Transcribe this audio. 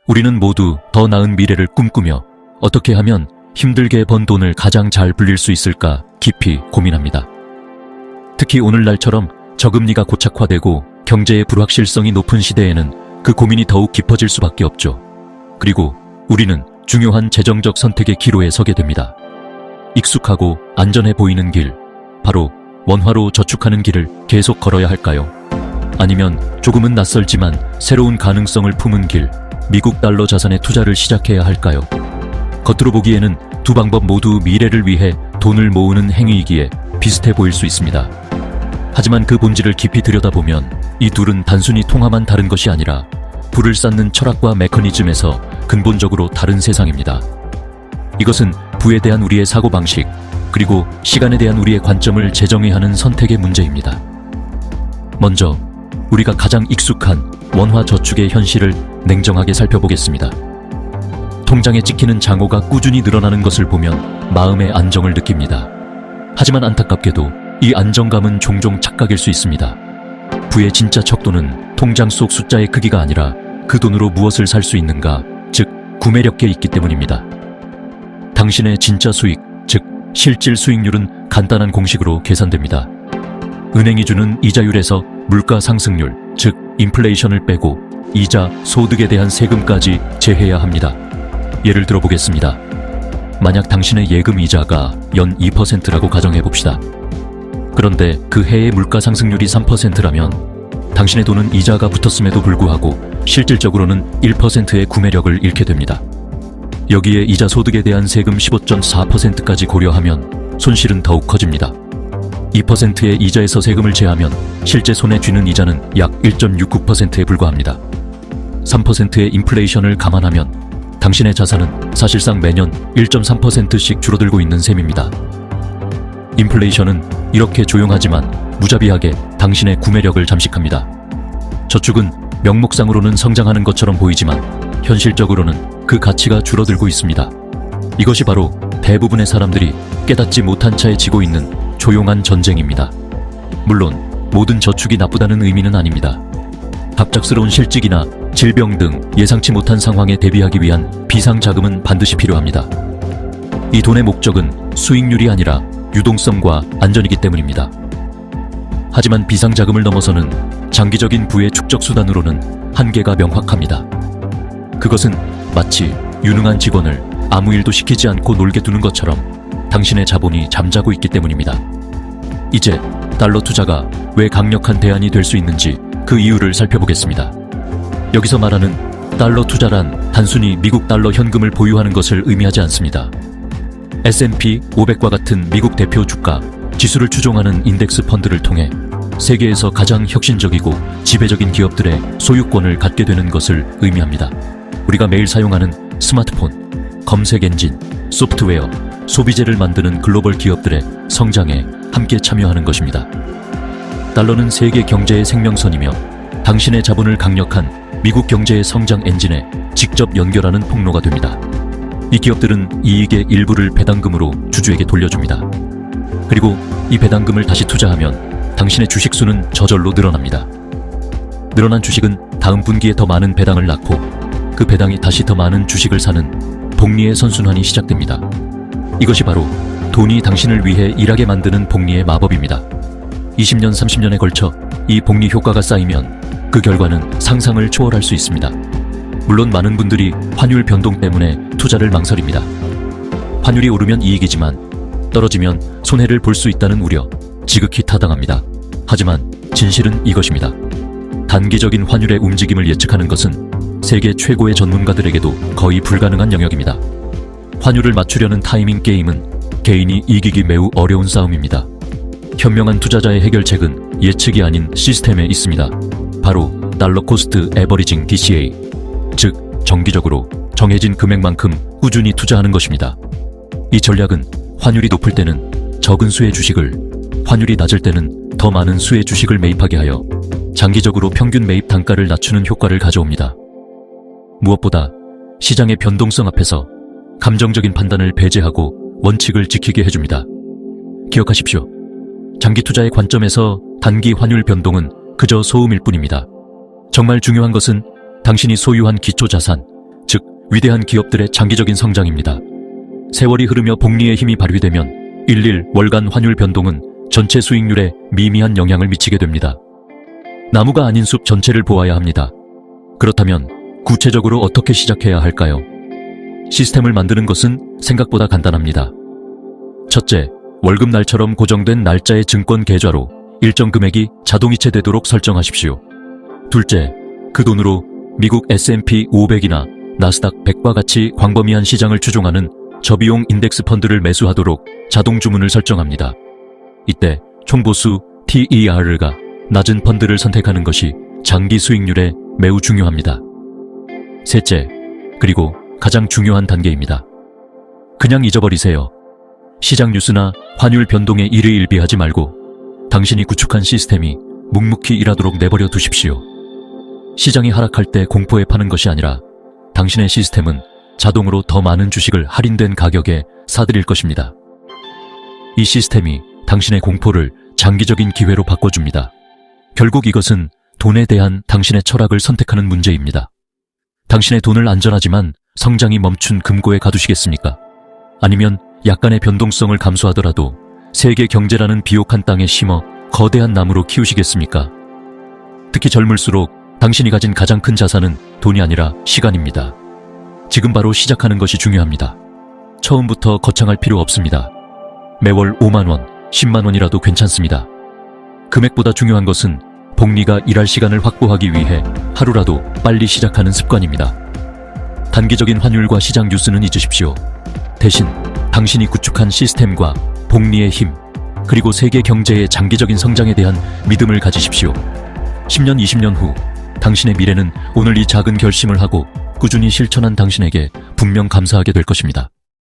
우리는 모두 더 나은 미래를 꿈꾸며 어떻게 하면 힘들게 번 돈을 가장 잘 불릴 수 있을까 깊이 고민합니다. 특히 오늘날처럼 저금리가 고착화되고 경제의 불확실성이 높은 시대에는 그 고민이 더욱 깊어질 수밖에 없죠. 그리고 우리는 중요한 재정적 선택의 기로에 서게 됩니다. 익숙하고 안전해 보이는 길, 바로 원화로 저축하는 길을 계속 걸어야 할까요? 아니면 조금은 낯설지만 새로운 가능성을 품은 길, 미국 달러 자산에 투자를 시작해야 할까요? 겉으로 보기에는 두 방법 모두 미래를 위해 돈을 모으는 행위이기에 비슷해 보일 수 있습니다. 하지만 그 본질을 깊이 들여다보면 이 둘은 단순히 통화만 다른 것이 아니라 부를 쌓는 철학과 메커니즘에서 근본적으로 다른 세상입니다. 이것은 부에 대한 우리의 사고방식, 그리고 시간에 대한 우리의 관점을 재정의하는 선택의 문제입니다. 먼저 우리가 가장 익숙한 원화 저축의 현실을 냉정하게 살펴보겠습니다. 통장에 찍히는 장호가 꾸준히 늘어나는 것을 보면 마음의 안정을 느낍니다. 하지만 안타깝게도 이 안정감은 종종 착각일 수 있습니다. 부의 진짜 척도는 통장 속 숫자의 크기가 아니라 그 돈으로 무엇을 살 수 있는가, 즉 구매력에 있기 때문입니다. 당신의 진짜 수익, 즉 실질 수익률은 간단한 공식으로 계산됩니다. 은행이 주는 이자율에서 물가 상승률, 즉 인플레이션을 빼고 이자, 소득에 대한 세금까지 제해야 합니다. 예를 들어 보겠습니다. 만약 당신의 예금 이자가 연 2%라고 가정해봅시다. 그런데 그 해의 물가 상승률이 3%라면 당신의 돈은 이자가 붙었음에도 불구하고 실질적으로는 1%의 구매력을 잃게 됩니다. 여기에 이자 소득에 대한 세금 15.4%까지 고려하면 손실은 더욱 커집니다. 2%의 이자에서 세금을 제하면 실제 손에 쥐는 이자는 약 1.69%에 불과합니다. 3%의 인플레이션을 감안하면 당신의 자산은 사실상 매년 1.3%씩 줄어들고 있는 셈입니다. 인플레이션은 이렇게 조용하지만 무자비하게 당신의 구매력을 잠식합니다. 저축은 명목상으로는 성장하는 것처럼 보이지만 현실적으로는 그 가치가 줄어들고 있습니다. 이것이 바로 대부분의 사람들이 깨닫지 못한 차에 지고 있는 조용한 전쟁입니다. 물론 모든 저축이 나쁘다는 의미는 아닙니다. 갑작스러운 실직이나 질병 등 예상치 못한 상황에 대비하기 위한 비상자금은 반드시 필요합니다. 이 돈의 목적은 수익률이 아니라 유동성과 안전이기 때문입니다. 하지만 비상자금을 넘어서는 장기적인 부의 축적 수단으로는 한계가 명확합니다. 그것은 마치 유능한 직원을 아무 일도 시키지 않고 놀게 두는 것처럼 당신의 자본이 잠자고 있기 때문입니다. 이제 달러 투자가 왜 강력한 대안이 될 수 있는지 그 이유를 살펴보겠습니다. 여기서 말하는 달러 투자란 단순히 미국 달러 현금을 보유하는 것을 의미하지 않습니다. S&P 500과 같은 미국 대표 주가, 지수를 추종하는 인덱스 펀드를 통해 세계에서 가장 혁신적이고 지배적인 기업들의 소유권을 갖게 되는 것을 의미합니다. 우리가 매일 사용하는 스마트폰, 검색 엔진, 소프트웨어, 소비재를 만드는 글로벌 기업들의 성장에 함께 참여하는 것입니다. 달러는 세계 경제의 생명선이며 당신의 자본을 강력한 미국 경제의 성장 엔진에 직접 연결하는 통로가 됩니다. 이 기업들은 이익의 일부를 배당금으로 주주에게 돌려줍니다. 그리고 이 배당금을 다시 투자하면 당신의 주식수는 저절로 늘어납니다. 늘어난 주식은 다음 분기에 더 많은 배당을 낳고 그 배당이 다시 더 많은 주식을 사는 복리의 선순환이 시작됩니다. 이것이 바로 돈이 당신을 위해 일하게 만드는 복리의 마법입니다. 20년, 30년에 걸쳐 이 복리 효과가 쌓이면 그 결과는 상상을 초월할 수 있습니다. 물론 많은 분들이 환율 변동 때문에 투자를 망설입니다. 환율이 오르면 이익이지만 떨어지면 손해를 볼 수 있다는 우려, 지극히 타당합니다. 하지만 진실은 이것입니다. 단기적인 환율의 움직임을 예측하는 것은 세계 최고의 전문가들에게도 거의 불가능한 영역입니다. 환율을 맞추려는 타이밍 게임은 개인이 이기기 매우 어려운 싸움입니다. 현명한 투자자의 해결책은 예측이 아닌 시스템에 있습니다. 바로 달러 코스트 에버리징 DCA, 즉 정기적으로 정해진 금액만큼 꾸준히 투자하는 것입니다. 이 전략은 환율이 높을 때는 적은 수의 주식을, 환율이 낮을 때는 더 많은 수의 주식을 매입하게 하여 장기적으로 평균 매입 단가를 낮추는 효과를 가져옵니다. 무엇보다 시장의 변동성 앞에서 감정적인 판단을 배제하고 원칙을 지키게 해줍니다. 기억하십시오. 장기 투자의 관점에서 단기 환율 변동은 그저 소음일 뿐입니다. 정말 중요한 것은 당신이 소유한 기초자산, 위대한 기업들의 장기적인 성장입니다. 세월이 흐르며 복리의 힘이 발휘되면 일일 월간 환율 변동은 전체 수익률에 미미한 영향을 미치게 됩니다. 나무가 아닌 숲 전체를 보아야 합니다. 그렇다면 구체적으로 어떻게 시작해야 할까요? 시스템을 만드는 것은 생각보다 간단합니다. 첫째, 월급날처럼 고정된 날짜의 증권 계좌로 일정 금액이 자동이체되도록 설정하십시오. 둘째, 그 돈으로 미국 S&P 500이나 나스닥 100과 같이 광범위한 시장을 추종하는 저비용 인덱스 펀드를 매수하도록 자동 주문을 설정합니다. 이때 총보수 TER가 낮은 펀드를 선택하는 것이 장기 수익률에 매우 중요합니다. 셋째, 그리고 가장 중요한 단계입니다. 그냥 잊어버리세요. 시장 뉴스나 환율 변동에 일희일비하지 말고 당신이 구축한 시스템이 묵묵히 일하도록 내버려 두십시오. 시장이 하락할 때 공포에 파는 것이 아니라 당신의 시스템은 자동으로 더 많은 주식을 할인된 가격에 사들일 것입니다. 이 시스템이 당신의 공포를 장기적인 기회로 바꿔줍니다. 결국 이것은 돈에 대한 당신의 철학을 선택하는 문제입니다. 당신의 돈을 안전하지만 성장이 멈춘 금고에 가두시겠습니까? 아니면 약간의 변동성을 감수하더라도 세계 경제라는 비옥한 땅에 심어 거대한 나무로 키우시겠습니까? 특히 젊을수록 당신이 가진 가장 큰 자산은 돈이 아니라 시간입니다. 지금 바로 시작하는 것이 중요합니다. 처음부터 거창할 필요 없습니다. 매월 5만 원, 10만 원이라도 괜찮습니다. 금액보다 중요한 것은 복리가 일할 시간을 확보하기 위해 하루라도 빨리 시작하는 습관입니다. 단기적인 환율과 시장 뉴스는 잊으십시오. 대신 당신이 구축한 시스템과 복리의 힘, 그리고 세계 경제의 장기적인 성장에 대한 믿음을 가지십시오. 10년, 20년 후 당신의 미래는 오늘 이 작은 결심을 하고 꾸준히 실천한 당신에게 분명 감사하게 될 것입니다.